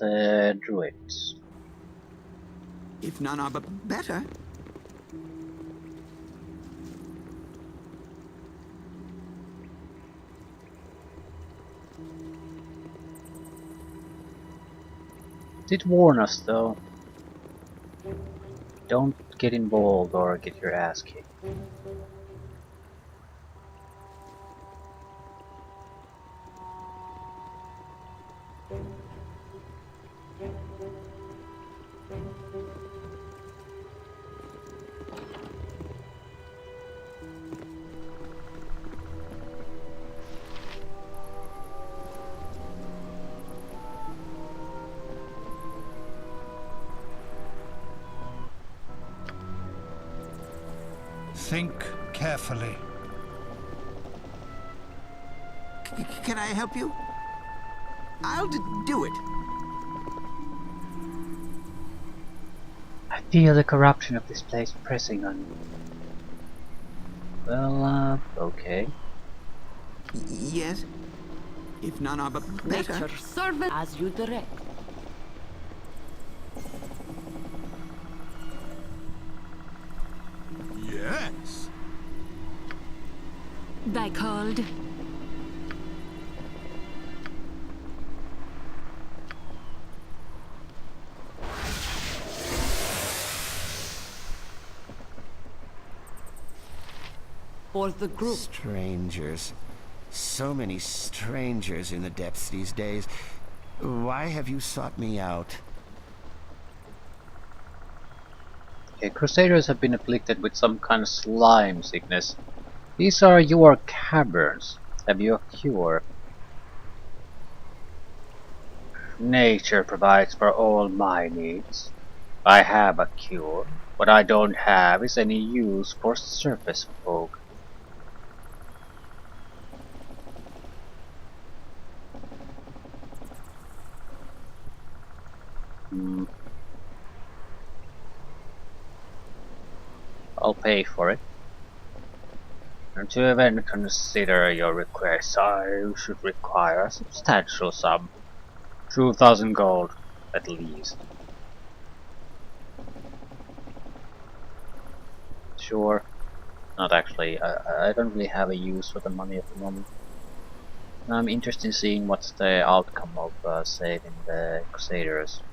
the druids. If none are better. Did warn us though. Don't get involved or get your ass kicked. Think carefully. Can I help you? I'll do it. I feel the corruption of this place pressing on me. Well, okay. Yes. If none are better. Nature servant as you direct. Yes. Thy called. For the group. Strangers. So many strangers in the depths these days. Why have you sought me out? Okay, Crusaders have been afflicted with some kind of slime sickness. These are your caverns. Have you a cure? Nature provides for all my needs. I have a cure. What I don't have is any use for surface folk. I'll pay for it. And to even consider your request, I should require a substantial sum. 2,000 gold, at least. Sure. Not actually. I don't really have a use for the money at the moment. I'm interested in seeing what's the outcome of saving the Crusaders.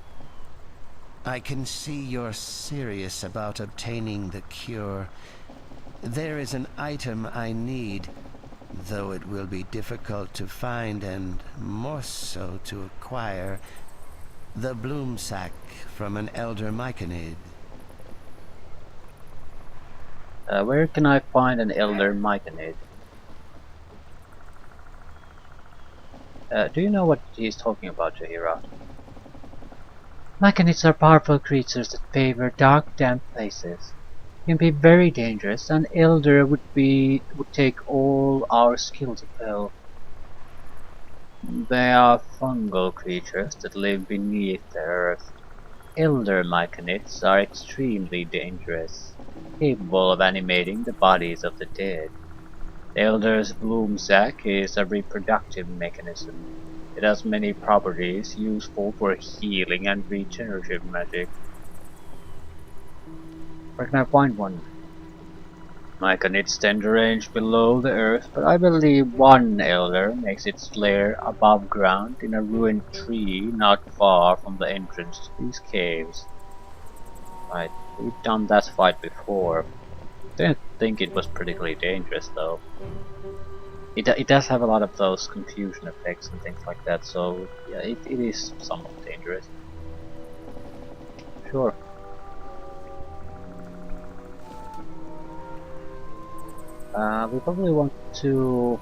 I can see you're serious about obtaining the cure. There is an item I need, though it will be difficult to find and more so to acquire. The bloom sac from an elder Myconid. Where can I find an elder Myconid? Do you know what he's talking about, Jahira? Myconids are powerful creatures that favor dark, damp places. Can be very dangerous. An elder would take all our skill to kill. They are fungal creatures that live beneath the earth. Elder Myconids are extremely dangerous, capable of animating the bodies of the dead. The Elder's bloom sac is a reproductive mechanism. It has many properties useful for healing and regenerative magic. Where can I find one? Myconids tend to range below the earth, but I believe one elder makes its lair above ground in a ruined tree not far from the entrance to these caves. Right, we've done that fight before. Didn't think it was particularly dangerous though. It does have a lot of those confusion effects and things like that, so yeah, it is somewhat dangerous. Sure. We probably want to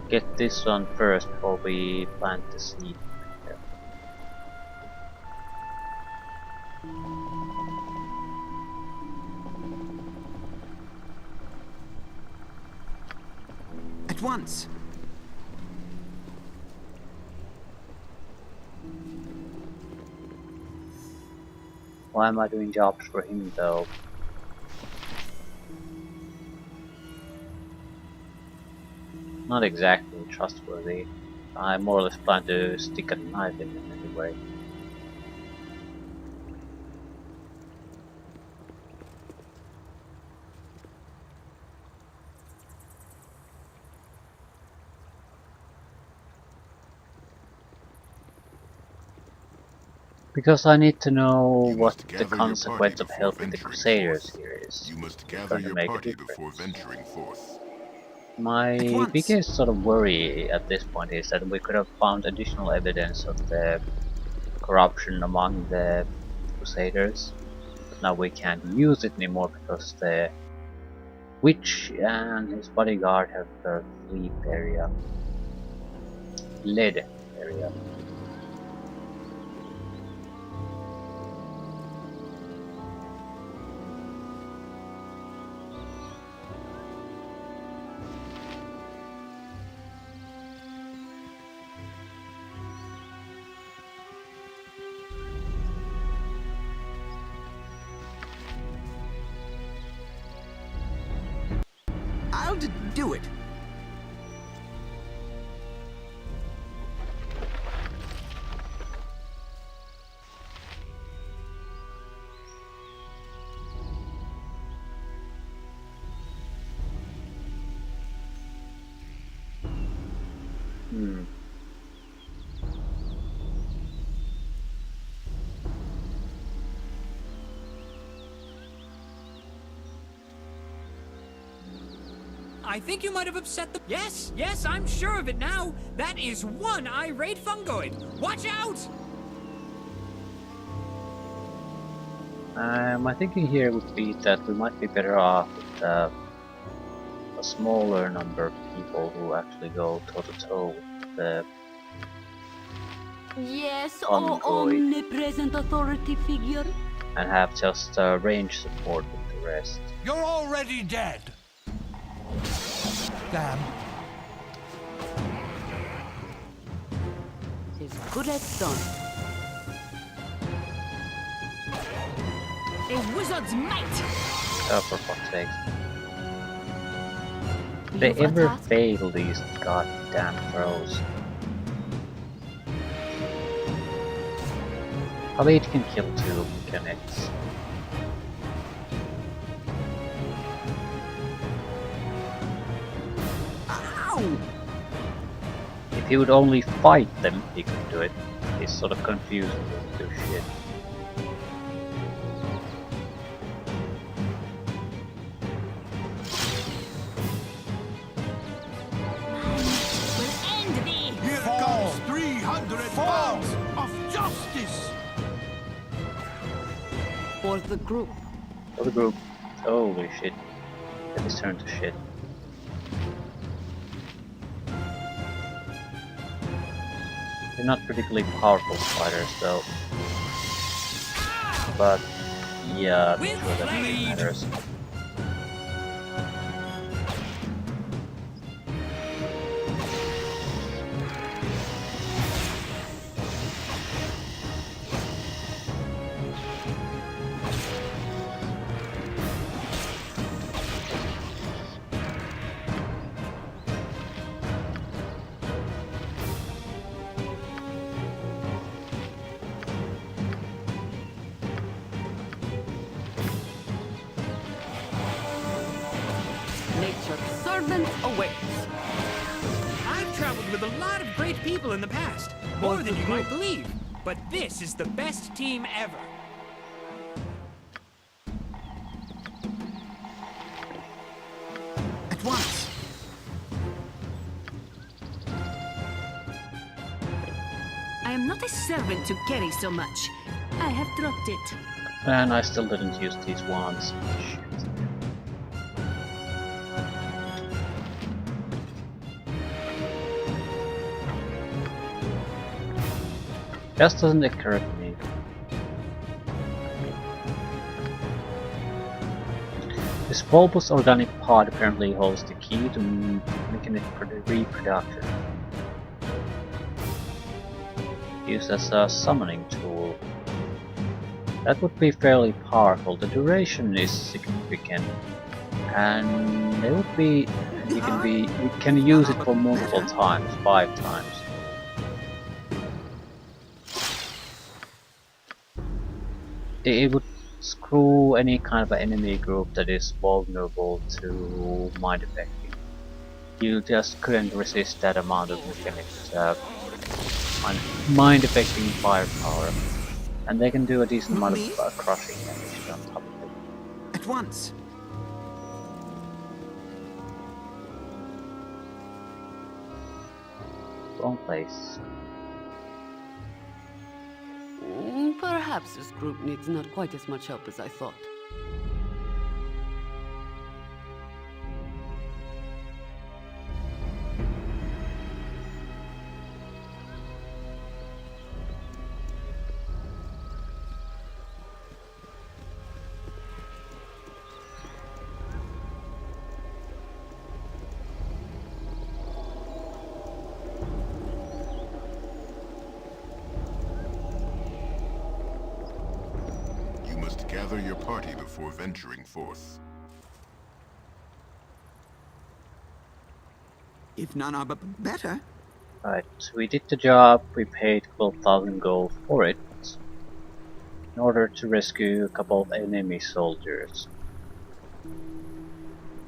get this one first before we plant the seed. Yeah. At once. Why am I doing jobs for him though? Not exactly trustworthy. I more or less plan to stick a knife in it anyway. Because I need to know You what must the gather your party consequence of before helping the venturing Crusaders forth. here is. You must It's gather going to your make a party before difference. venturing forth. At My once. biggest sort of worry at this point is that we could have found additional evidence of the corruption among the Crusaders, but now we can't use it anymore because the witch and his bodyguard have the lead area. Lead area. I'll do it. Hmm. I think you might have upset the— Yes, I'm sure of it now. That is one irate fungoid. Watch out! My thinking here would be that we might be better off with a smaller number of people who actually go toe-to-toe with the Yes, Fungoid. oh omnipresent authority figure. and have just range support with the rest. You're already dead. Damn. As good as done. A wizard's might. Oh, for fuck's sake. They You've a ever task? fail these goddamn throws? Probably it can kill 2 mechanics. Ow! If he would only fight them, he could do it. He's sort of confused with this shit. Will end thee. Here comes 300 pounds of justice. For the group. For the group. Holy shit. It is turned to shit. They're not particularly powerful fighters though. But yeah, I'm sure that really matters. Nature's servant awaits. I've traveled with a lot of great people in the past. More than you might believe. But this is the best team ever. At once. I am not a servant to carry so much. I have dropped it. And I still didn't use these wands. Shit. Just doesn't occur to me. This bulbous organic pod apparently holds the key to mechanic reproduction. Used as a summoning tool. That would be fairly powerful. The duration is significant, and it would be you can use it for multiple times, 5 times. it would screw any kind of enemy group that is vulnerable to mind affecting. You just couldn't resist that amount of mechanic mind affecting firepower, and they can do a decent amount of Move crushing damage on top of it. at once. Wrong place. Perhaps this group needs not quite as much help as I thought. You must gather your party before venturing forth. If none are better. Right, we did the job, we paid 12,000 gold for it, in order to rescue a couple of enemy soldiers.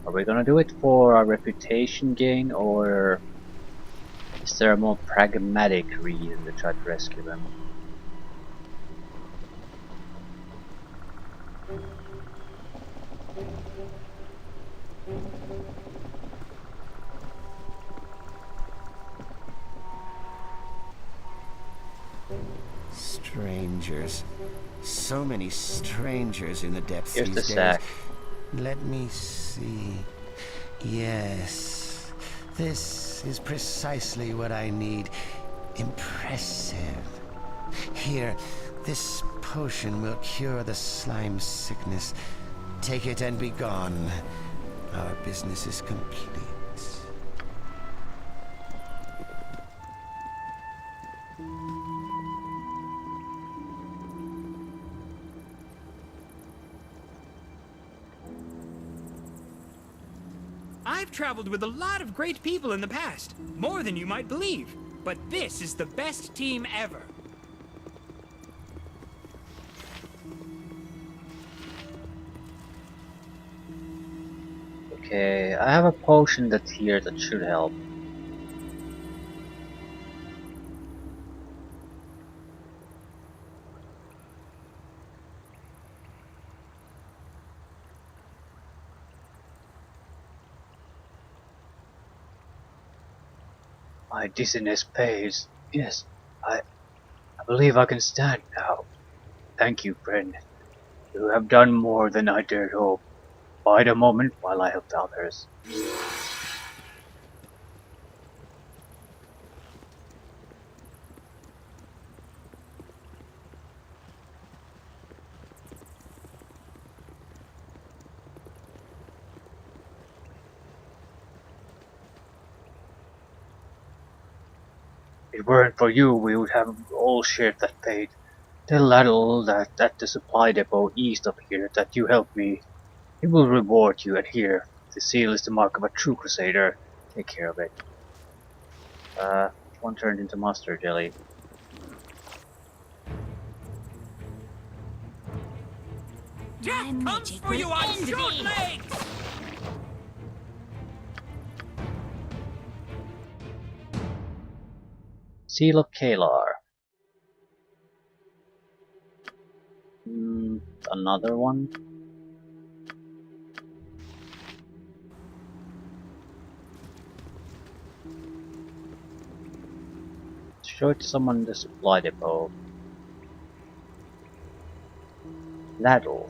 Are we gonna do it for our reputation gain, or is there a more pragmatic reason to try to rescue them? Strangers. So many strangers in the depths Here's the these days. sack. Let me see. Yes. This is precisely what I need. Impressive. Here, this potion will cure the slime sickness. Take it and be gone. Our business is complete. I've traveled with a lot of great people in the past, more than you might believe. But this is the best team ever. Okay, I have a potion that's here that should help. My dizziness pays. Yes, I believe I can stand now. Thank you, friend. You have done more than I dared hope. Bide a moment while I help others. If it weren't for you, we would have all shared that fate. Tell Laddle that at the supply depot east of here that you helped me. He will reward you, and here, the seal is the mark of a true crusader. Take care of it. One turned into mustard jelly. Death comes magic for will you on end short thee. legs! Seal of Kalar. Another one. Show it to someone in the supply depot. Laddle.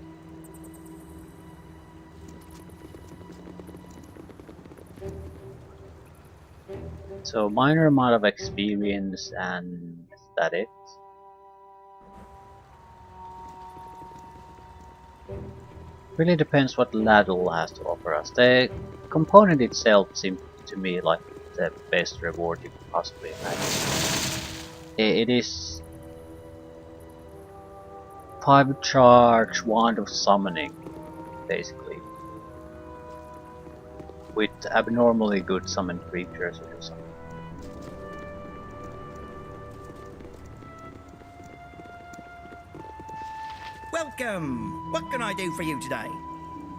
So minor amount of experience, and is that it? Really depends what Laddle has to offer us. The component itself seems to me like the best reward you could possibly imagine. It is 5 charge wand of summoning, basically, with abnormally good summon creatures or something. Well, Welcome. What can I do for you today?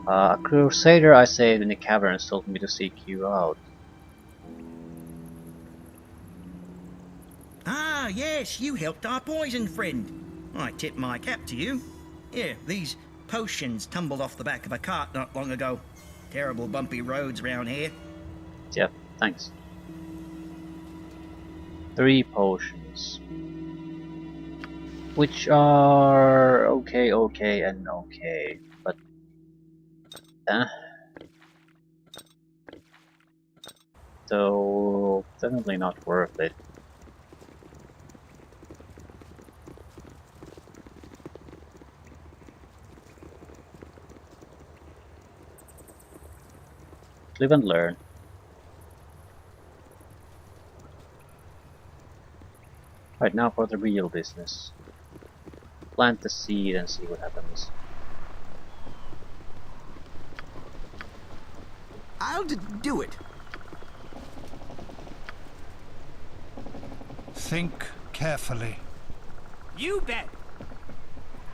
A crusader I saved in the caverns told me to seek you out. Ah, yes, you helped our poison friend. I tip my cap to you. Here, these potions tumbled off the back of a cart not long ago. Terrible bumpy roads round here. Yeah, thanks. 3 potions. Which are okay, and okay, but so definitely not worth it. Live and learn. Right, now for the real business. Plant the seed and see what happens. I'll do it. Think carefully. You bet.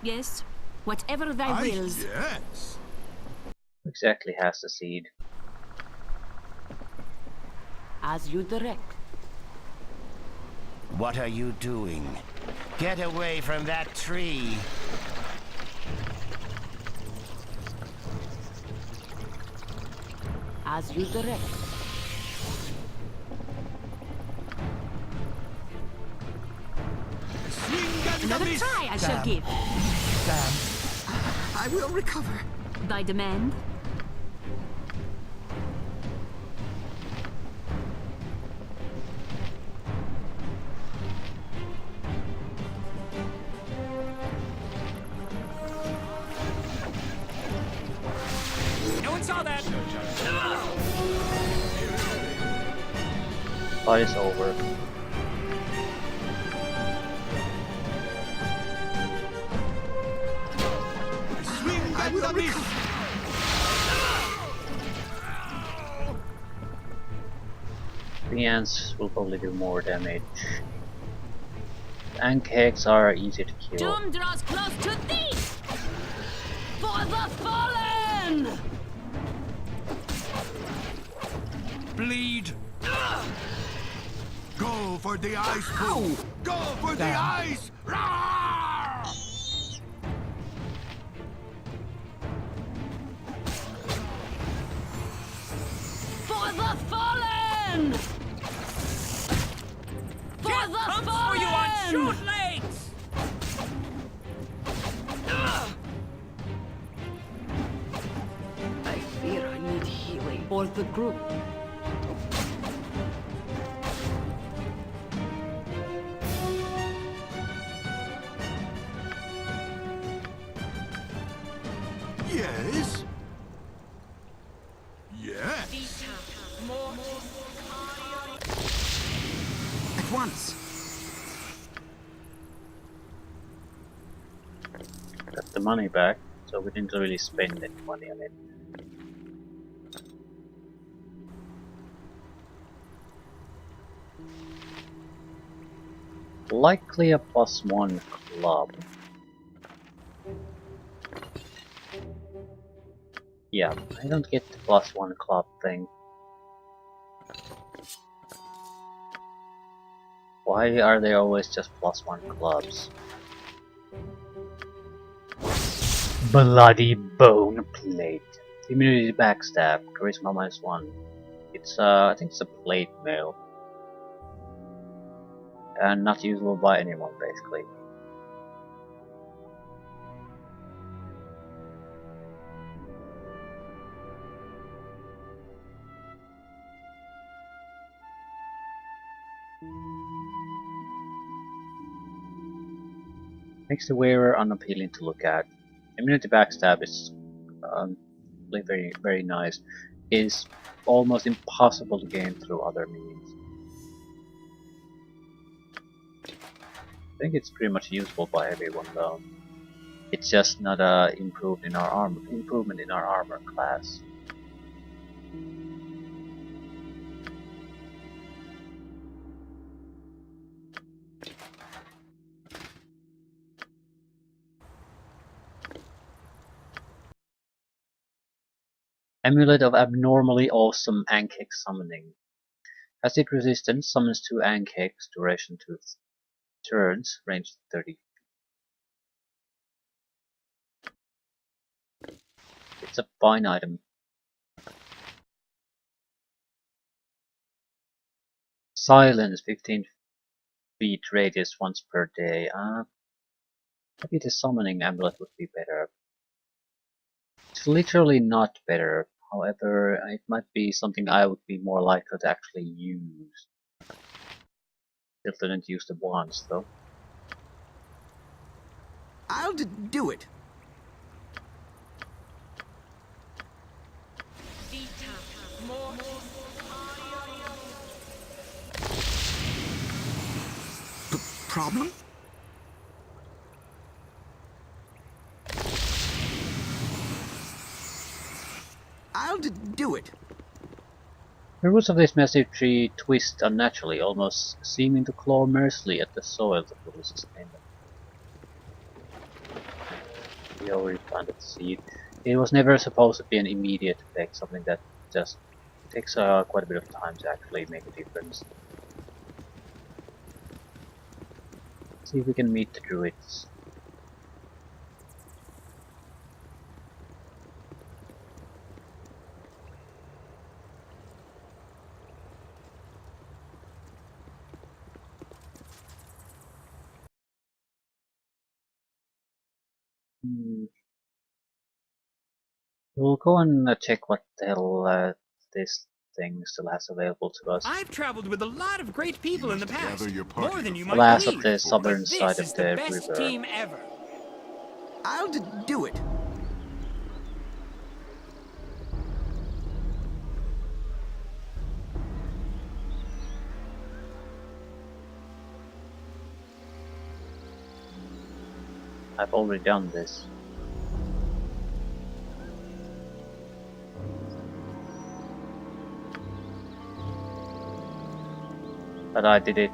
Yes, whatever thy wills. Yes. Who exactly has the seed? As you direct. What are you doing? Get away from that tree! As you direct. Another try I shall give. I will recover. Thy demand? No one saw that. Fight is over. I will recover. The ants will probably do more damage. And cakes are easy to kill. Doom draws close to thee! For the fallen! Bleed. Go for the ice pool! Go for the ice! Roar! For the fallen! For the Comes fallen! for you on short legs. I fear I need healing for the group. Yes? Yes? At once. Got the money back, so we didn't really spend any money on it. Likely a +1 club. Yeah, I don't get the +1 club thing. Why are they always just +1 clubs? Bloody bone plate. Immunity backstab. Charisma -1. It's I think it's a plate mail. And not usable by anyone basically. Makes the wearer unappealing to look at. Immunity backstab is very nice. Is almost impossible to gain through other means. I think it's pretty much usable by everyone though. It's just not improvement in our armor class. Amulet of Abnormally Awesome Ankhex Summoning. Acid resistance, summons 2 Ankhex, duration 2 turns, range 30. It's a fine item. Silence, 15 feet radius once per day. Maybe the summoning amulet would be better. It's literally not better. However, it might be something I would be more likely to actually use. Still didn't use the wands though. I'll do it. Problem? I'll do it. The roots of this massive tree twist unnaturally, almost seeming to claw mercilessly at the soil to fully sustain them. We already planted the seed. It was never supposed to be an immediate effect, something that just takes quite a bit of time to actually make a difference. See if we can meet the druids. We'll go and check what the hell this thing still has available to us. I've traveled with a lot of great people in the past. More than you might Alas, believe. of the southern But side this of is the the best river. team ever. I'll do it. I've already done this. But I did it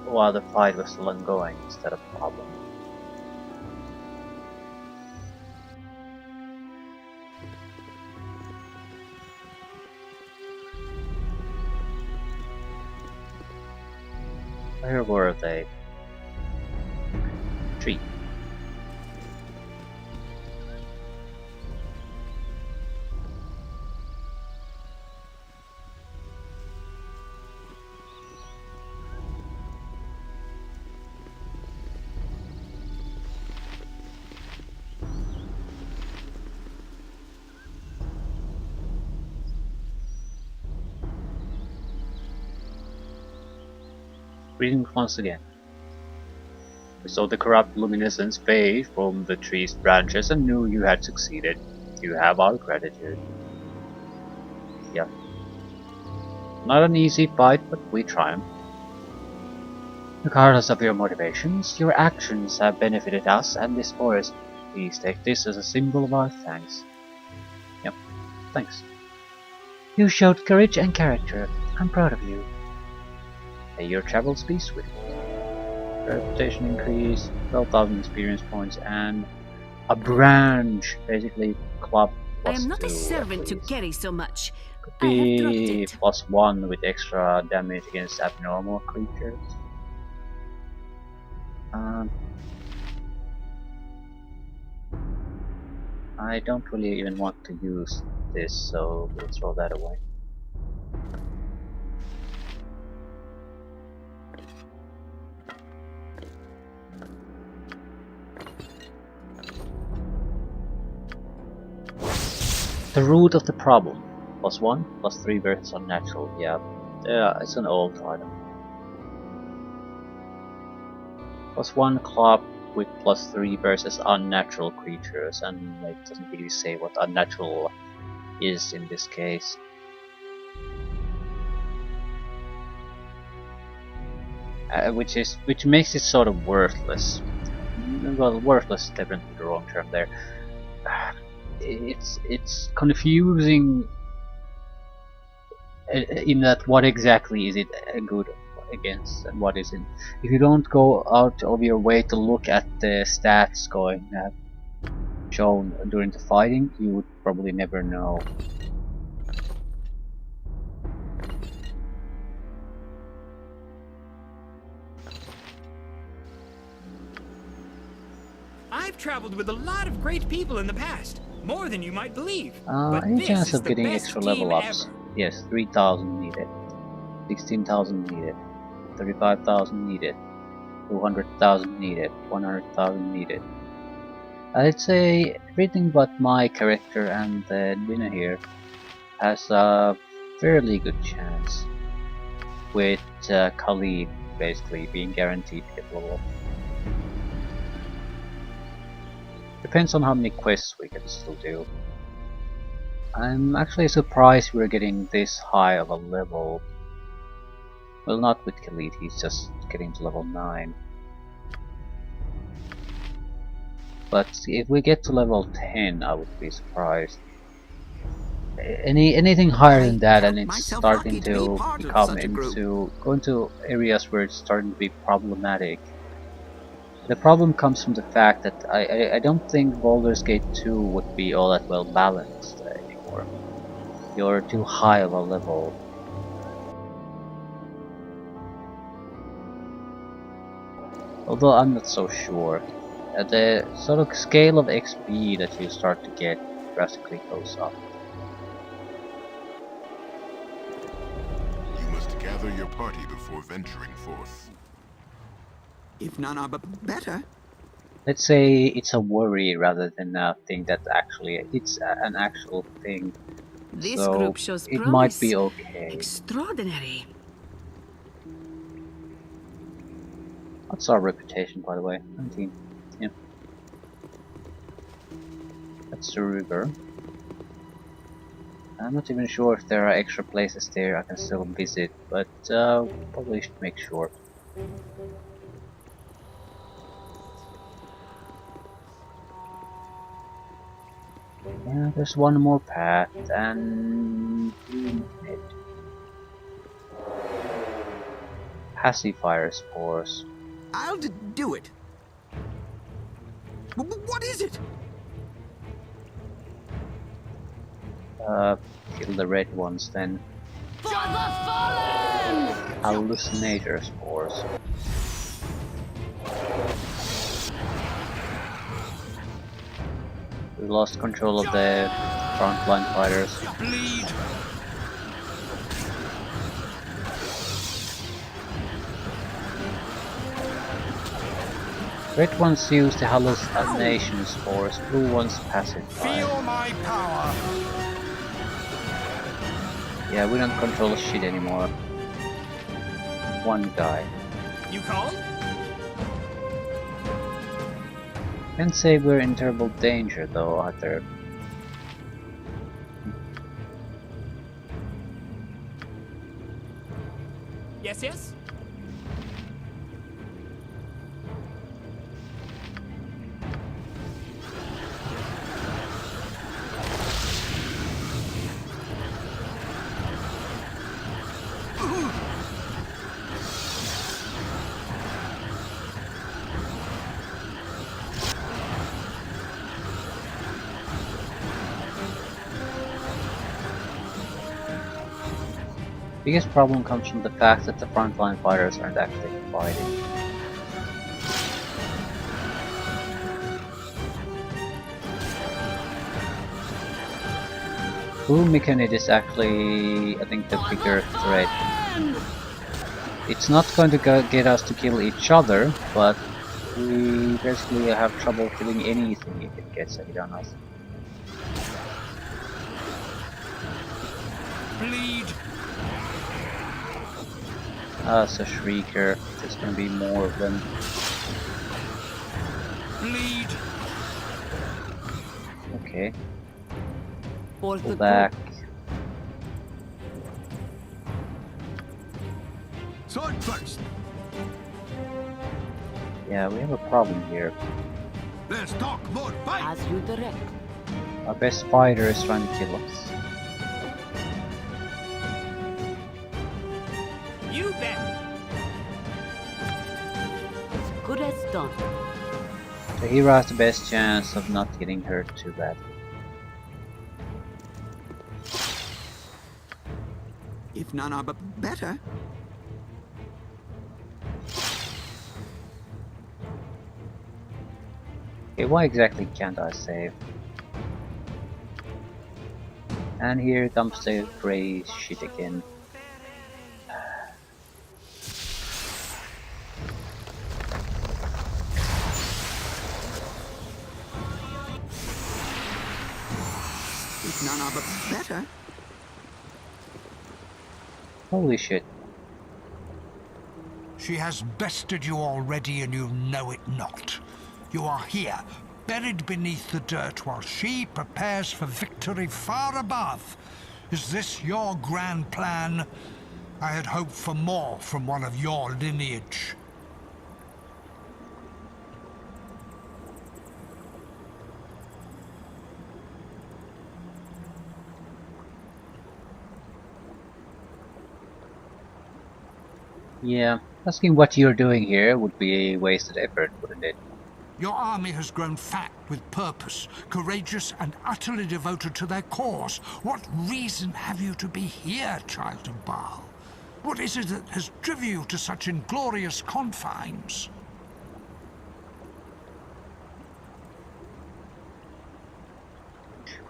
while the fight was still ongoing instead of problem. Where were they? Tree. Greetings once again. We saw the corrupt luminescence fade from the tree's branches and knew you had succeeded. You have our gratitude. Yep. Not an easy fight, but we triumphed. Regardless of your motivations, your actions have benefited us and this forest. Please take this as a symbol of our thanks. Yep, thanks. You showed courage and character. I'm proud of you. May your travels be swift. Reputation increase, 12,000 experience points, and a branch, basically club I plus am not 2, a servant to least. carry so much. Could I have dropped be it. +1 with extra damage against abnormal creatures. I don't really even want to use this, so we'll throw that away. The root of the problem. +1, +3 versus unnatural. Yeah, it's an old item. +1 club with +3 versus unnatural creatures, and it doesn't really say what unnatural is in this case. Which makes it sort of worthless. Well, worthless is definitely the wrong term there. It's confusing in that what exactly is it good against and what isn't. If you don't go out of your way to look at the stats going shown during the fighting, you would probably never know. I've traveled with a lot of great people in the past. More than you might believe. But Any this chance is of the getting best extra team level ups? ever. Yes, 3,000 needed, 16,000 needed, 35,000 needed, 200,000 needed, 100,000 needed. I'd say everything but my character and Dina here has a fairly good chance, with Khalid basically being guaranteed to get level up. Depends on how many quests we can still do. I'm actually surprised we're getting this high of a level. Well, not with Khalid, he's just getting to level 9. But if we get to level 10, I would be surprised. Anything higher than that, and it's starting to become go into areas where it's starting to be problematic. The problem comes from the fact that I don't think Baldur's Gate 2 would be all that well balanced anymore. You're too high of a level. Although I'm not so sure. The sort of scale of XP that you start to get drastically goes up. You must gather your party before venturing forth. If none are better. Let's say it's a worry rather than a thing that actually it's an actual thing. This So group shows it promise. might be okay. Extraordinary. What's our reputation, by the way? 19. Yeah. That's the river. I'm not even sure if there are extra places there I can still visit, but probably should make sure. Yeah, there's one more path, and pacifier spores. I'll do it. What is it? Kill the red ones then. For the fallen! Hallucinator spores. We lost control of the frontline fighters. Bleed. Red ones use the hallucination spores, blue ones pacify. Feel my power. Yeah, we don't control shit anymore. One guy. You called? Can't say we're in terrible danger though either. Yes, yes? Biggest problem comes from the fact that the frontline fighters aren't actually fighting. Blue Mechanid is actually, I think, the bigger threat. It's not going to get us to kill each other, but we basically have trouble killing anything if it gets a hit on us. Bleed. It's a Shrieker. There's gonna be more of them. Bleed. Okay, For pull the back. Sword first. Yeah, we have a problem here. Let's talk more fight. As you direct. Our best fighter is trying to kill us. You bet. As good as done. The hero has the best chance of not getting hurt too badly. If none are better. Okay, why exactly can't I save? And here comes the grey shit again. If none are better. Holy shit. She has bested you already and you know it not. You are here, buried beneath the dirt while she prepares for victory far above. Is this your grand plan? I had hoped for more from one of your lineage. Yeah, asking what you're doing here would be a wasted effort, wouldn't it? Your army has grown fat with purpose, courageous and utterly devoted to their cause. What reason have you to be here, child of Baal? What is it that has driven you to such inglorious confines?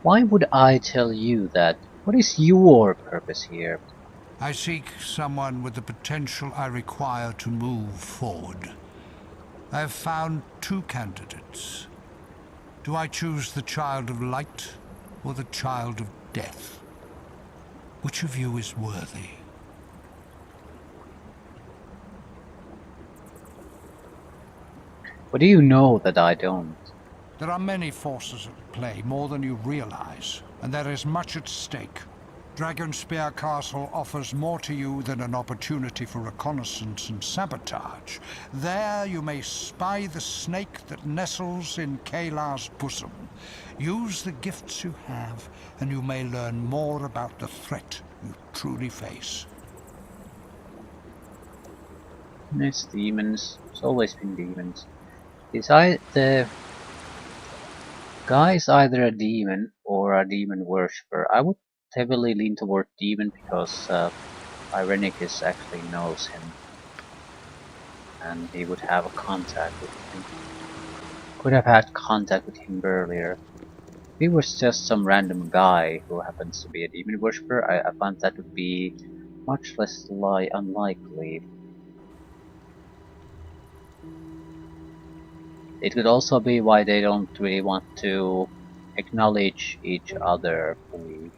Why would I tell you that? What is your purpose here? I seek someone with the potential I require to move forward. I have found two candidates. Do I choose the child of light or the child of death? Which of you is worthy? What do you know that I don't? There are many forces at play, more than you realize, and there is much at stake. DragonSpear Castle offers more to you than an opportunity for reconnaissance and sabotage. There you may spy the snake that nestles in Kayla's bosom. Use the gifts you have, and you may learn more about the threat you truly face. It's demons. It's always been demons. The guy is either a demon or a demon worshipper. I would heavily lean toward demon because Irenicus actually knows him, and he would have a contact with him. Could have had contact with him earlier. If he was just some random guy who happens to be a demon worshipper, I find that would be much less unlikely. It could also be why they don't really want to acknowledge each other fully.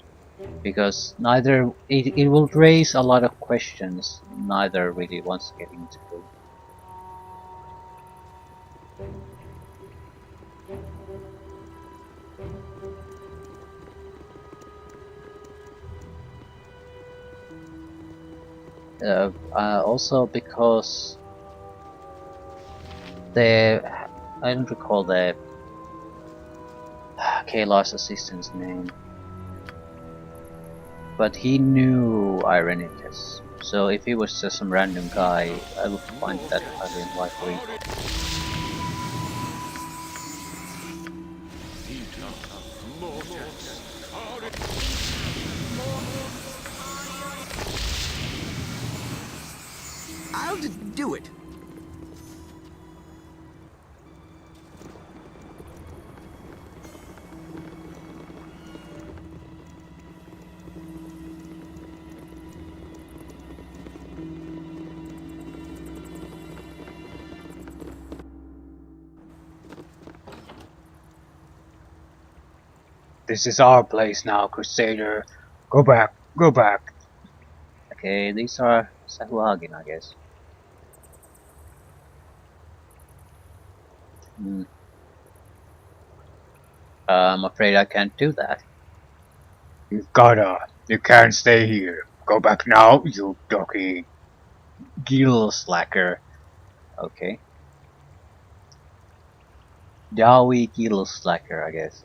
Because it will raise a lot of questions neither really wants to get into. Also because I don't recall the Kayla's assistant's name. But he knew Irenicus, so if he was just some random guy, I would find that highly unlikely. I'll do it. This is our place now, Crusader. Go back, go back. Okay, these are Sahuagin, I guess. I'm afraid I can't do that. You can't stay here. Go back now, you doggy. Gill slacker. Okay. Dowie Gill slacker, I guess.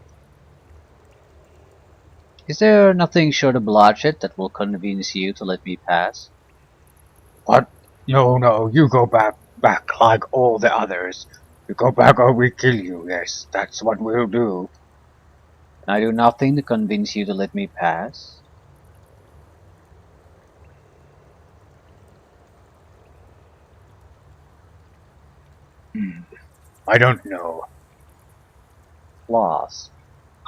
Is there nothing short of bloodshed that will convince you to let me pass? What? No, you go back like all the others. You go back or we kill you, yes, that's what we'll do. I do nothing to convince you to let me pass. I don't know. Lost.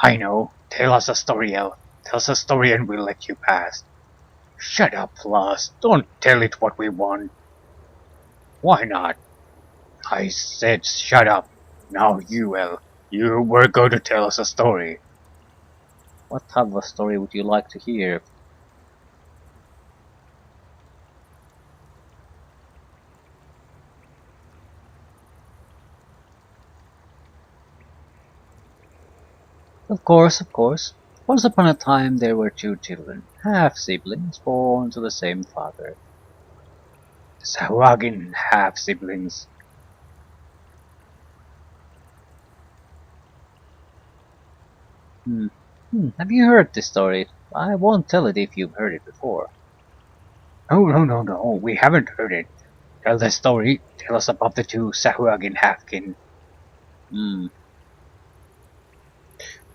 I know. Tell us a story, El. Tell us a story and we'll let you pass. Shut up, Lost. Don't tell it what we want. Why not? I said shut up. Now you, El. You were going to tell us a story. What type of a story would you like to hear? Of course, of course. Once upon a time there were two children, half-siblings, born to the same father. Sawagin half-siblings. Have you heard this story? I won't tell it if you've heard it before. Oh, no, we haven't heard it. Tell the story. Tell us about the two Sahuagin halfkin.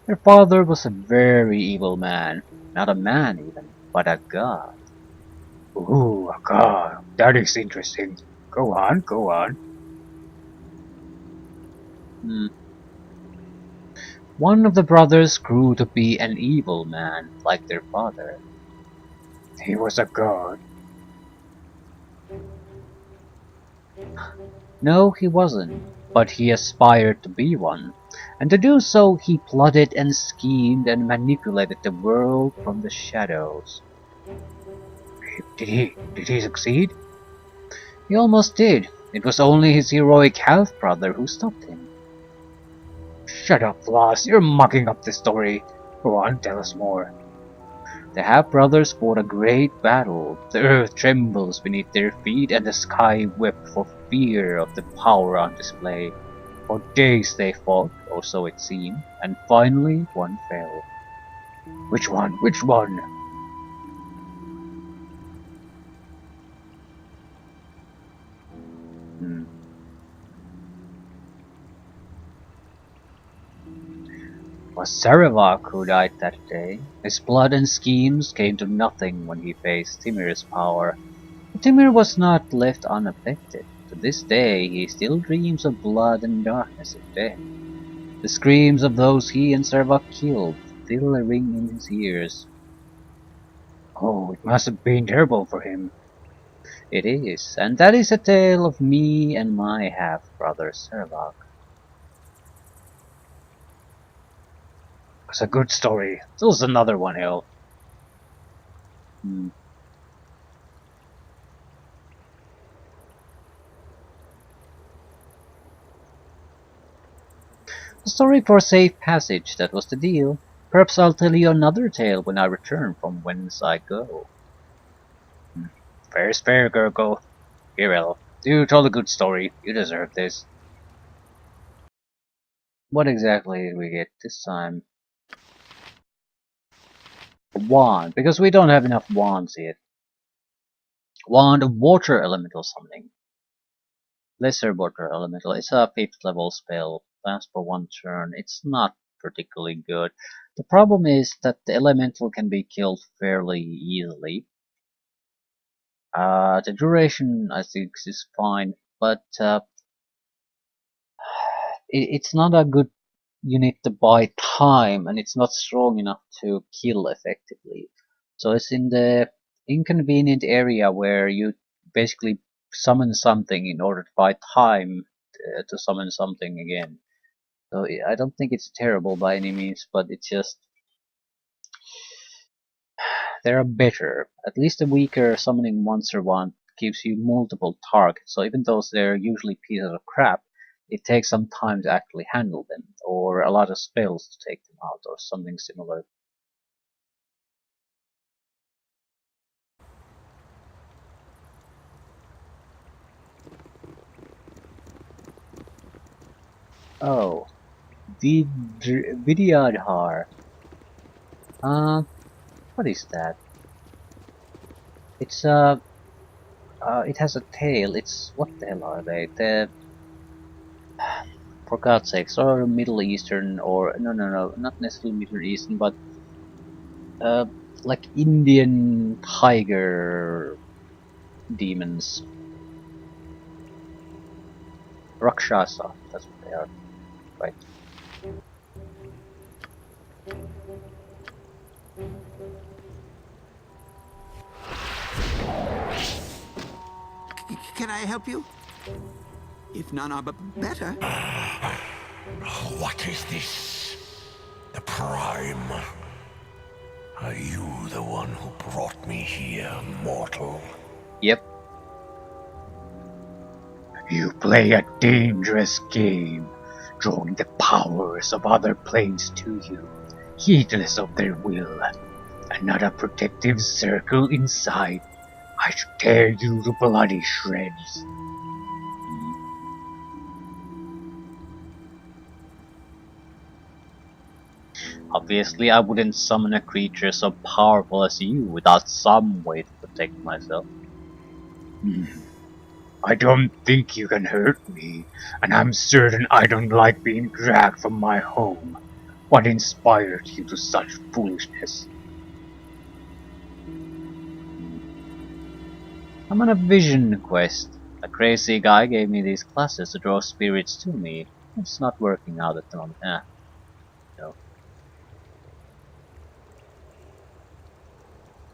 Their father was a very evil man. Not a man even, but a god. Ooh, a god. That is interesting. Go on, go on. One of the brothers grew to be an evil man, like their father. He was a god. No, he wasn't, but he aspired to be one, and to do so he plotted and schemed and manipulated the world from the shadows. Did he succeed? He almost did. It was only his heroic half-brother who stopped him. Shut up, Floss, you're mucking up the story. Go on, tell us more. The half-brothers fought a great battle. The earth trembles beneath their feet and the sky wept for fear of the power on display. For days they fought, or so it seemed, and finally one fell. Which one? Which one? Was Saravak who died that day. His blood and schemes came to nothing when he faced Timir's power. But Timir was not left unaffected. To this day he still dreams of blood and darkness and death. The screams of those he and Saravak killed still ring in his ears. Oh, it must have been terrible for him. It is, and that is a tale of me and my half-brother Saravak. It's a good story. There's another one, El. A story for safe passage, that was the deal. Perhaps I'll tell you another tale when I return from whence I go. Fair's fair, Gurgle. Here, El. You told a good story. You deserve this. What exactly did we get this time? A wand, because we don't have enough wands yet. Wand of Water Elemental Summoning. Lesser Water Elemental. It's a 5th level spell. Lasts for 1 turn. It's not particularly good. The problem is that the elemental can be killed fairly easily. The duration I think is fine, but it's not a good unit to buy time, and it's not strong enough to kill effectively. So it's in the inconvenient area where you basically summon something in order to buy time to summon something again. So I don't think it's terrible by any means, but it's just there are better. At least a weaker summoning monster one gives you multiple targets, so even though they're usually pieces of crap, it takes some time to actually handle them, or a lot of spells to take them out, or something similar. Oh, Vidyadhar. What is that? It's it has a tail. It's what the hell are they? For God's sakes, or Middle Eastern, or no, not necessarily Middle Eastern, but like Indian tiger demons. Rakshasa, that's what they are, right? Can I help you? If none are better. What is this? The Prime? Are you the one who brought me here, mortal? Yep. You play a dangerous game, drawing the powers of other planes to you, heedless of their will. And not a protective circle inside. I should tear you to bloody shreds. Obviously, I wouldn't summon a creature so powerful as you without some way to protect myself. I don't think you can hurt me, and I'm certain I don't like being dragged from my home. What inspired you to such foolishness? I'm on a vision quest. A crazy guy gave me these classes to draw spirits to me. It's not working out at the moment. No.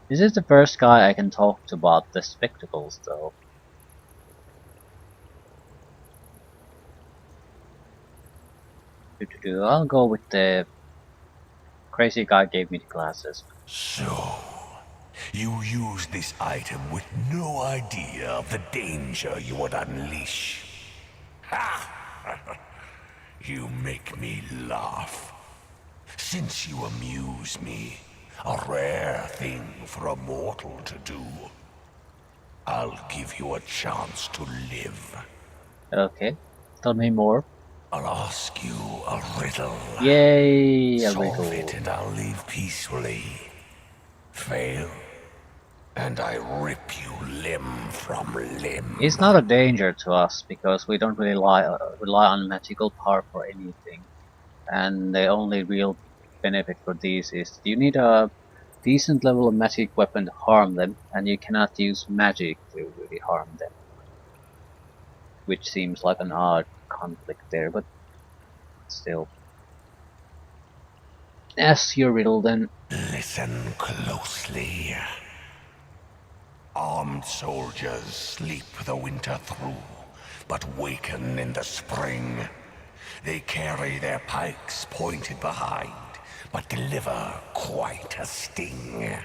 This is the first guy I can talk to about the spectacles, though. I'll go with the crazy guy gave me the glasses. So, you use this item with no idea of the danger you would unleash. Ha! You make me laugh. Since you amuse me, a rare thing for a mortal to do, I'll give you a chance to live. Okay, tell me more. I'll ask you a riddle. Yay, a Solve riddle. it and I'll leave peacefully. Fail, and I rip you limb from limb. It's not a danger to us because we don't really rely on magical power for anything. And the only real benefit for these is you need a decent level of magic weapon to harm them, and you cannot use magic to really harm them. Which seems like an odd conflict there, but still. Ask your riddle then. Listen closely. Armed soldiers sleep the winter through, but waken in the spring. They carry their pikes pointed behind, but deliver quite a sting.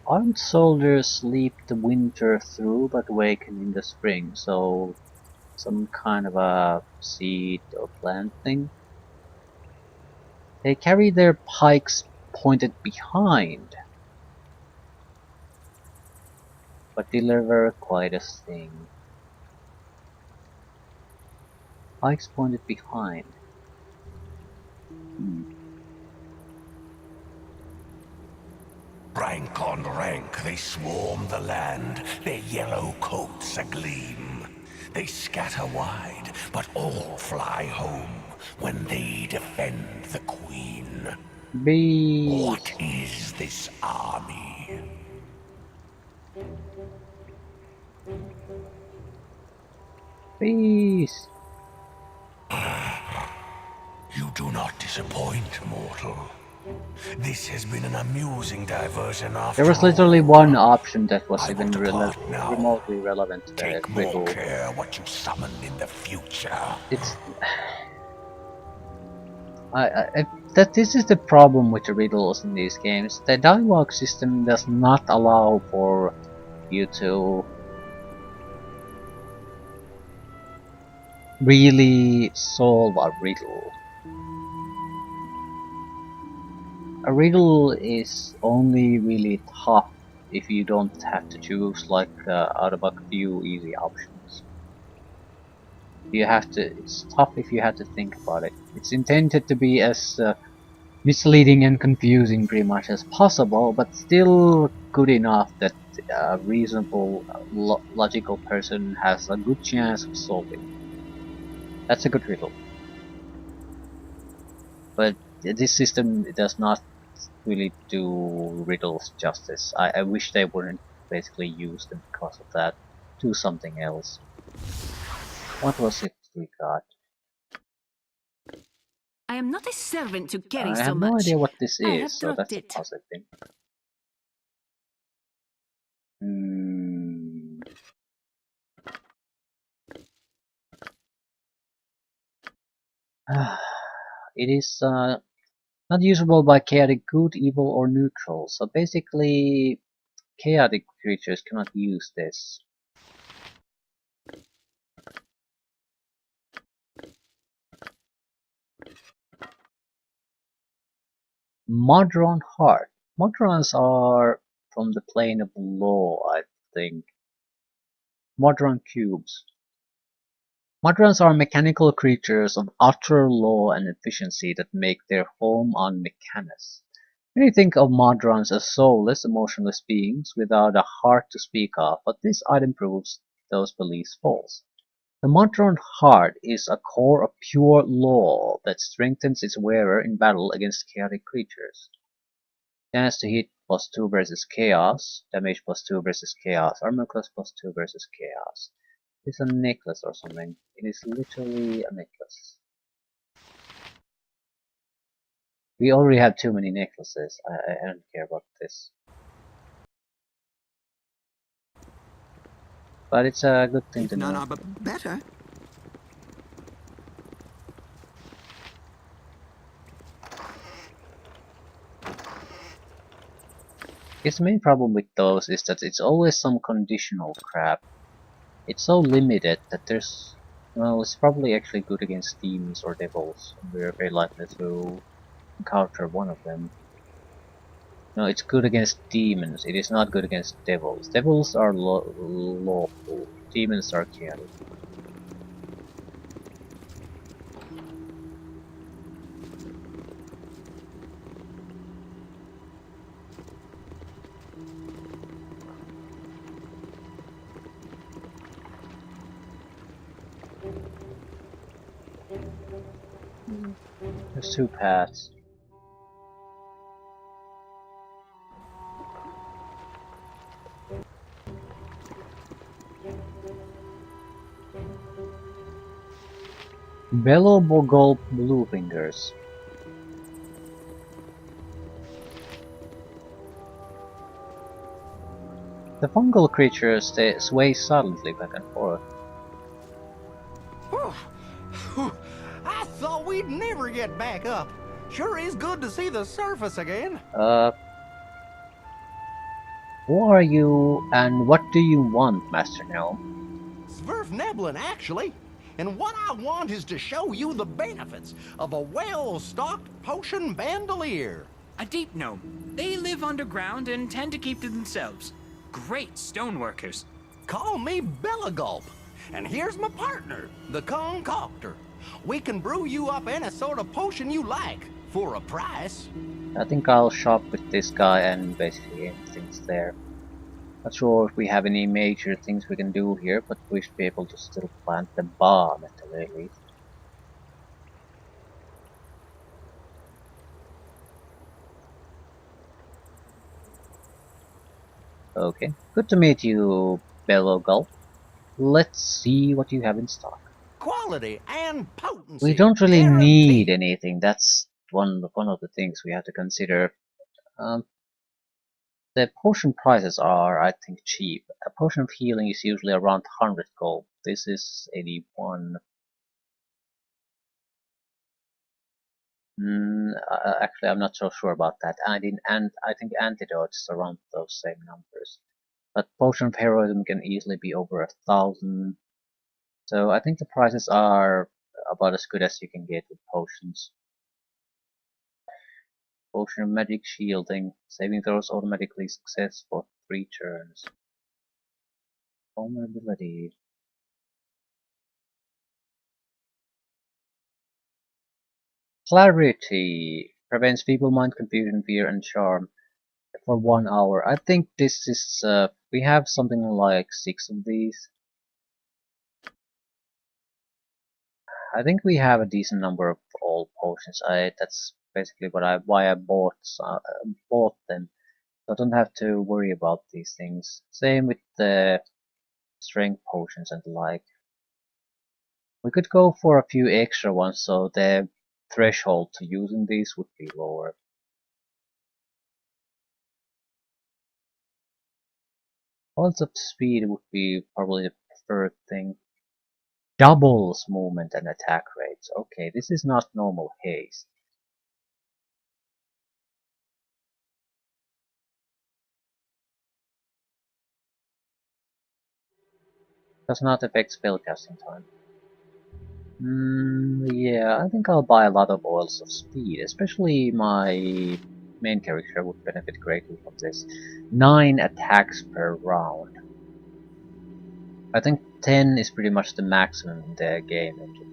Armed soldiers sleep the winter through but waken in the spring, so some kind of a seed or plant thing. They carry their pikes pointed behind, but deliver quite a sting. Pikes pointed behind. Rank on rank they swarm the land, their yellow coats agleam. They scatter wide, but all fly home when they defend the Queen. Beast. What is this army? Beast. You do not disappoint, mortal. This has been an amusing diversion after There was all. literally one option that was I even will depart now. remotely relevant to the Take more riddle. care what you summon in the future. It's this is the problem with the riddles in these games. The dialogue system does not allow for you to really solve a riddle. A riddle is only really tough if you don't have to choose like out of a few easy options. You have to. It's tough if you have to think about it. It's intended to be as misleading and confusing pretty much as possible, but still good enough that a reasonable, logical person has a good chance of solving. That's a good riddle. But this system does not really do riddles justice. I wish they wouldn't basically use them because of that. Do something else. What was it we got? I am not a servant to carry I so have no much. idea what this I is, have so dropped that's a it. positive thing. Hmm. It is not usable by chaotic good, evil, or neutral. So basically, chaotic creatures cannot use this. Modron Heart. Modrons are from the plane of law, I think. Modron Cubes. Modrons are mechanical creatures of utter law and efficiency that make their home on Mechanus. Many think of Modrons as soulless, emotionless beings without a heart to speak of, but this item proves those beliefs false. The Modron Heart is a core of pure law that strengthens its wearer in battle against chaotic creatures. Chance to hit +2 versus Chaos, damage +2 versus Chaos, armor class +2 versus Chaos. It's a necklace or something. It is literally a necklace. We already have too many necklaces. I don't care about this. But it's a good thing If to none know. are better. Its main problem with those is that it's always some conditional crap. It's so limited that there's... Well, it's probably actually good against demons or devils. We're very likely to encounter one of them. No, it's good against demons. It is not good against devils. Devils are lawful. Demons are chaotic. There's two paths. Bellow Bogol Blue Fingers. The fungal creature sways silently back and forth. I thought we'd never get back up. Sure is good to see the surface again. Who are you and what do you want, Master Gnome? Svirfneblin, actually. And what I want is to show you the benefits of a well-stocked potion bandolier. A deep gnome. They live underground and tend to keep to themselves. Great stoneworkers. Call me Belagulp. And here's my partner, the Concoctor. We can brew you up any sort of potion you like, for a price. I think I'll shop with this guy and basically anything's there. Not sure if we have any major things we can do here, but we should be able to still plant the bomb at the very least. Okay, good to meet you, Bellow Gulp. Let's see what you have in stock. Quality and potency. We don't really guaranteed. need anything. That's one of the things we have to consider. The potion prices are, I think, cheap. A potion of healing is usually around 100 gold. This is 81. Actually, I'm not so sure about that. And I think antidotes around those same numbers. But potion of heroism can easily be over 1,000. So I think the prices are about as good as you can get with potions. Potion of magic shielding. Saving throws automatically success for 3 turns. Vulnerability. Clarity. Prevents feeble mind, confusion, fear, and charm for 1 hour. I think this is, we have something like 6 of these. I think we have a decent number of all potions. That's basically why I bought them. So I don't have to worry about these things. Same with the strength potions and the like. We could go for a few extra ones so the threshold to using these would be lower. Also speed would be probably the preferred thing. Doubles movement and attack rates. Okay, this is not normal haste. Does not affect spellcasting time. Yeah, I think I'll buy a lot of oils of speed, especially my main character would benefit greatly from this. 9 attacks per round. I think 10 is pretty much the maximum in the game actually.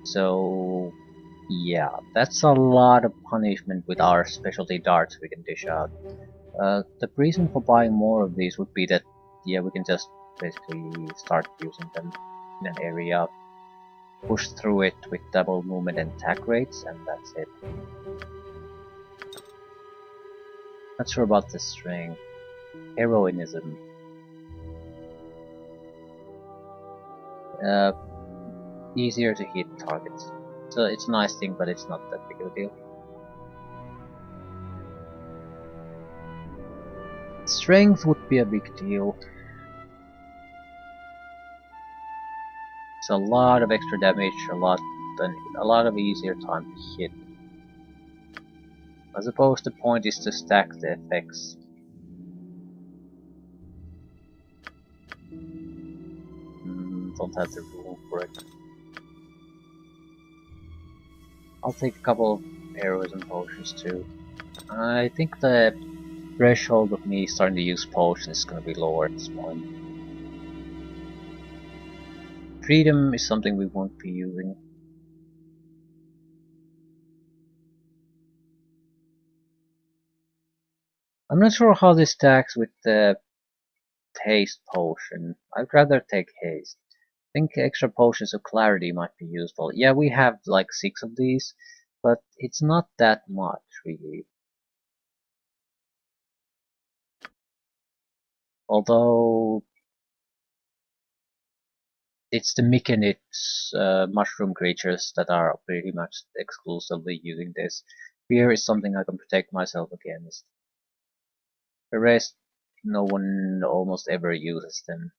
So yeah, that's a lot of punishment with our specialty darts we can dish out. The reason for buying more of these would be that, yeah, we can just basically start using them in an area, push through it with double movement and attack rates, and that's it. Not sure about the strength. Heroism. Easier to hit targets. So it's a nice thing, but it's not that big of a deal. Strength would be a big deal. It's a lot of extra damage, a lot of easier time to hit. I suppose the point is to stack the effects. Don't have the room for it. I'll take a couple of heroism potions too. I think the threshold of me starting to use potions is going to be lower at this point. Freedom is something we won't be using. I'm not sure how this stacks with the haste potion. I'd rather take haste. I think extra potions of clarity might be useful. Yeah, we have like 6 of these, but it's not that much really. Although it's the Myconids, mushroom creatures that are pretty much exclusively using this. Fear is something I can protect myself against. The rest, no one almost ever uses them.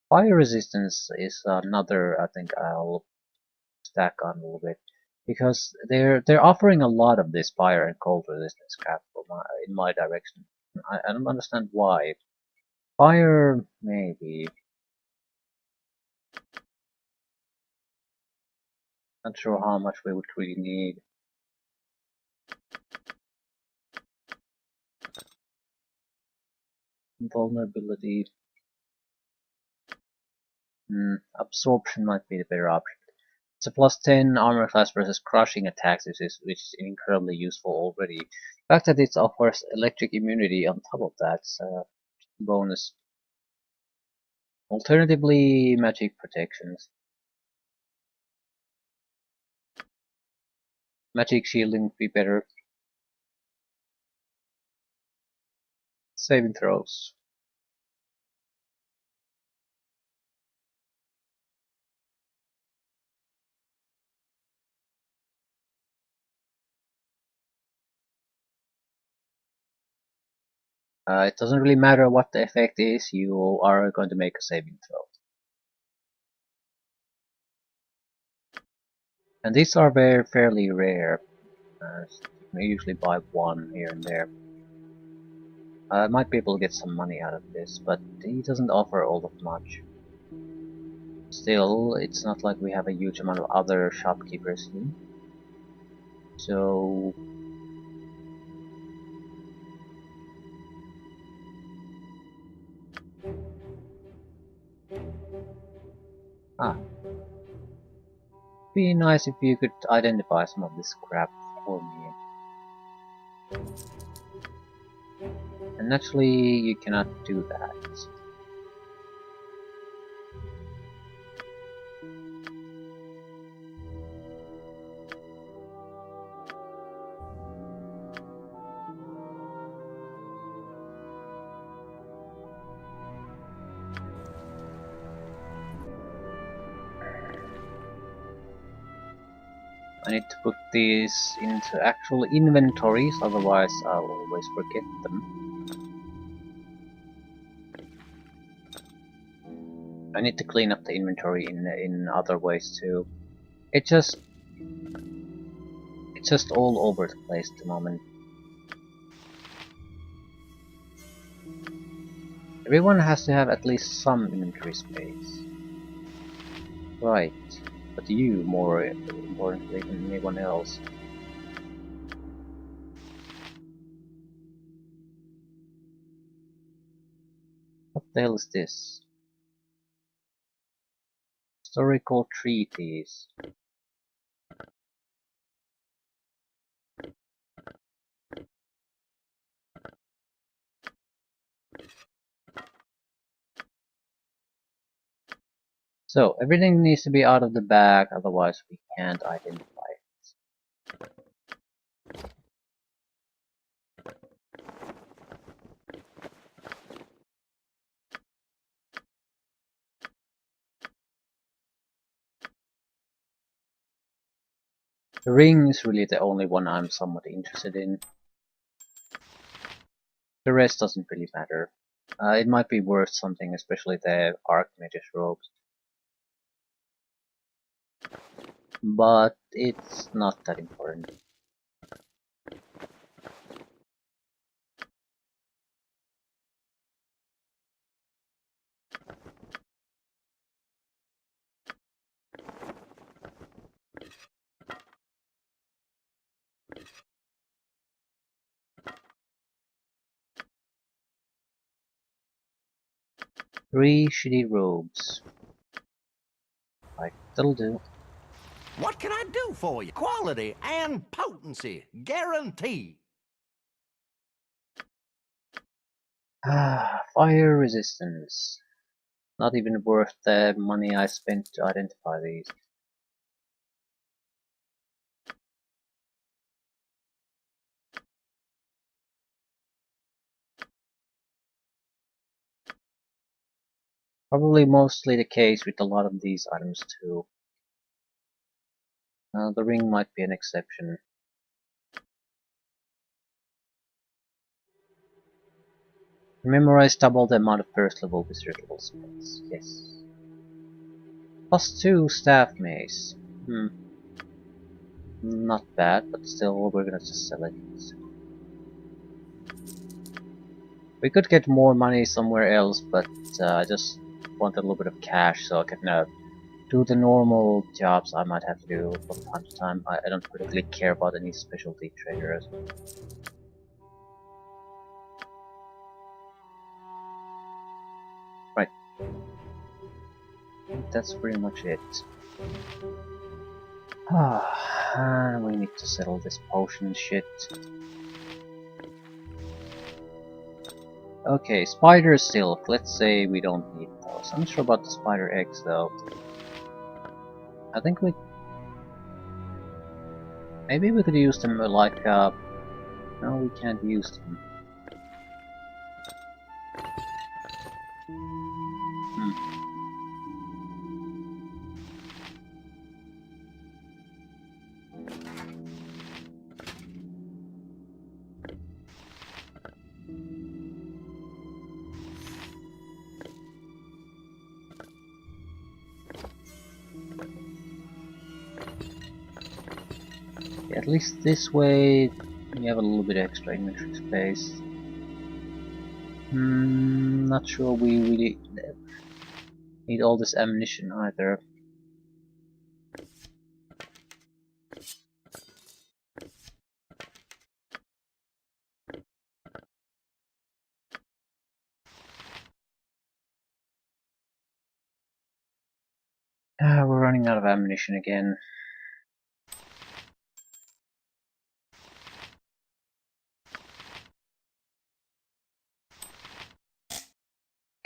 Fire resistance is another I think I'll stack on a little bit, because they're offering a lot of this fire and cold resistance crap in my direction. I don't understand why. Fire, maybe. Not sure how much we would really need. Vulnerability. Absorption might be the better option. It's a plus 10 armor class versus crushing attacks, which is incredibly useful already. The fact that it offers electric immunity on top of that's a bonus. Alternatively, magic protections. Magic shielding would be better. Saving throws. It doesn't really matter what the effect is, you are going to make a saving throw. And these are fairly rare. We usually buy one here and there. I might be able to get some money out of this, but he doesn't offer all that much. Still, it's not like we have a huge amount of other shopkeepers here. So... Be nice if you could identify some of this crap for me. And naturally, you cannot do that. I need to put these into actual inventories, otherwise I'll always forget them. I need to clean up the inventory in other ways too. It's just all over the place at the moment. Everyone has to have at least some inventory space. Right, but you more importantly than anyone else. What the hell is this? Historical treatise. So, everything needs to be out of the bag, otherwise we can't identify it. 'The ring is really the only one I'm somewhat interested in. The rest doesn't really matter. It might be worth something, especially the Archmage's robes. But it's not that important. Three shitty robes. Right, that'll do. What can I do for you? Quality and potency, guaranteed. Fire resistance. Not even worth the money I spent to identify these. Probably mostly the case with a lot of these items too. The ring might be an exception. Memorize double the amount of first level wizard level spells. Yes. +2 staff mace. Not bad, but still we're gonna just sell it. We could get more money somewhere else, but I just want a little bit of cash so I can do the normal jobs I might have to do from time to time. I don't particularly care about any specialty traders. Right. That's pretty much it. And we need to settle this potion shit. Okay, spider silk. Let's say we don't need those. I'm not sure about the spider eggs though. I think maybe we could use them like no, we can't use them. At least this way we have a little bit extra inventory space. Not sure we really need all this ammunition either. We're running out of ammunition again.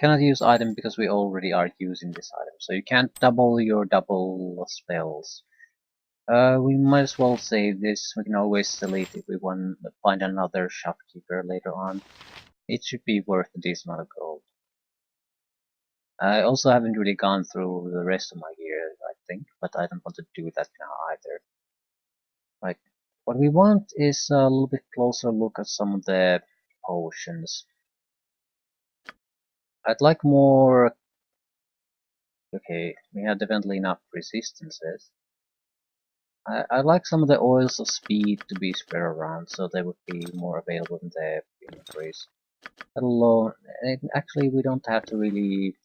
Cannot use item because we already are using this item, so you can't double your double spells. We might as well save this. We can always sell it if we want to find another shopkeeper later on. It should be worth a decent amount of gold. I also haven't really gone through the rest of my gear, I think, but I don't want to do that now either. Like, what we want is a little bit closer look at some of the potions. I'd like more. Okay, we have definitely enough resistances. I like some of the oils of speed to be spread around, so they would be more available in the inventories. Let alone, actually, we don't have to really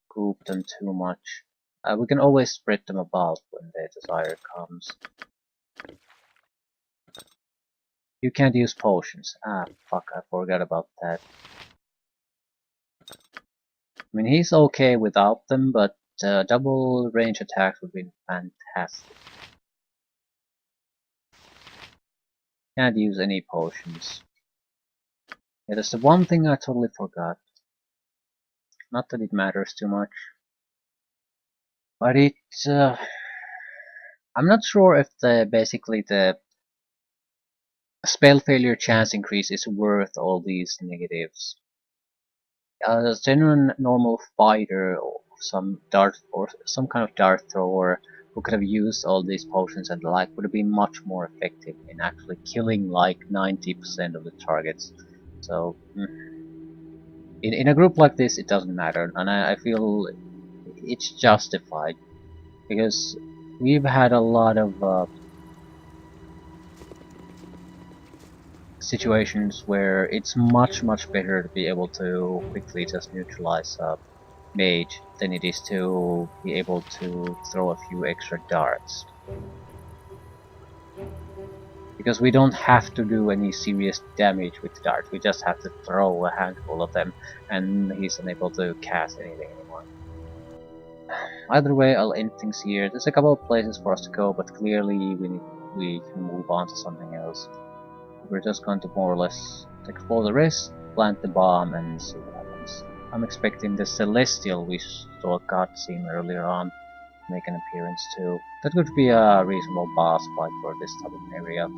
group them too much. We can always spread them about when the desire comes. You can't use potions. Ah, fuck, I forgot about that. I mean, he's okay without them, but double range attacks would be fantastic. Can't use any potions. Yeah, that's the one thing I totally forgot. Not that it matters too much. But it... I'm not sure if basically the spell failure chance increase is worth all these negatives. A genuine normal fighter or some dart or some kind of dart thrower who could have used all these potions and the like would have been much more effective in actually killing like 90% of the targets. So in a group like this it doesn't matter, and I feel it's justified because we've had a lot of situations where it's much better to be able to quickly just neutralize a mage than it is to be able to throw a few extra darts. Because we don't have to do any serious damage with darts, we just have to throw a handful of them and he's unable to cast anything anymore. Either way, I'll end things here. There's a couple of places for us to go, but clearly we can move on to something else. We're just going to more or less explore the rest, plant the bomb, and see what happens. I'm expecting the Celestial we saw a cutscene earlier on make an appearance too. That could be a reasonable boss fight for this type of area.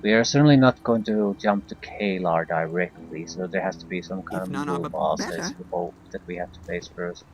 We are certainly not going to jump to Kalar directly, so there has to be some kind If of none are evil bosses better. that we have to face first.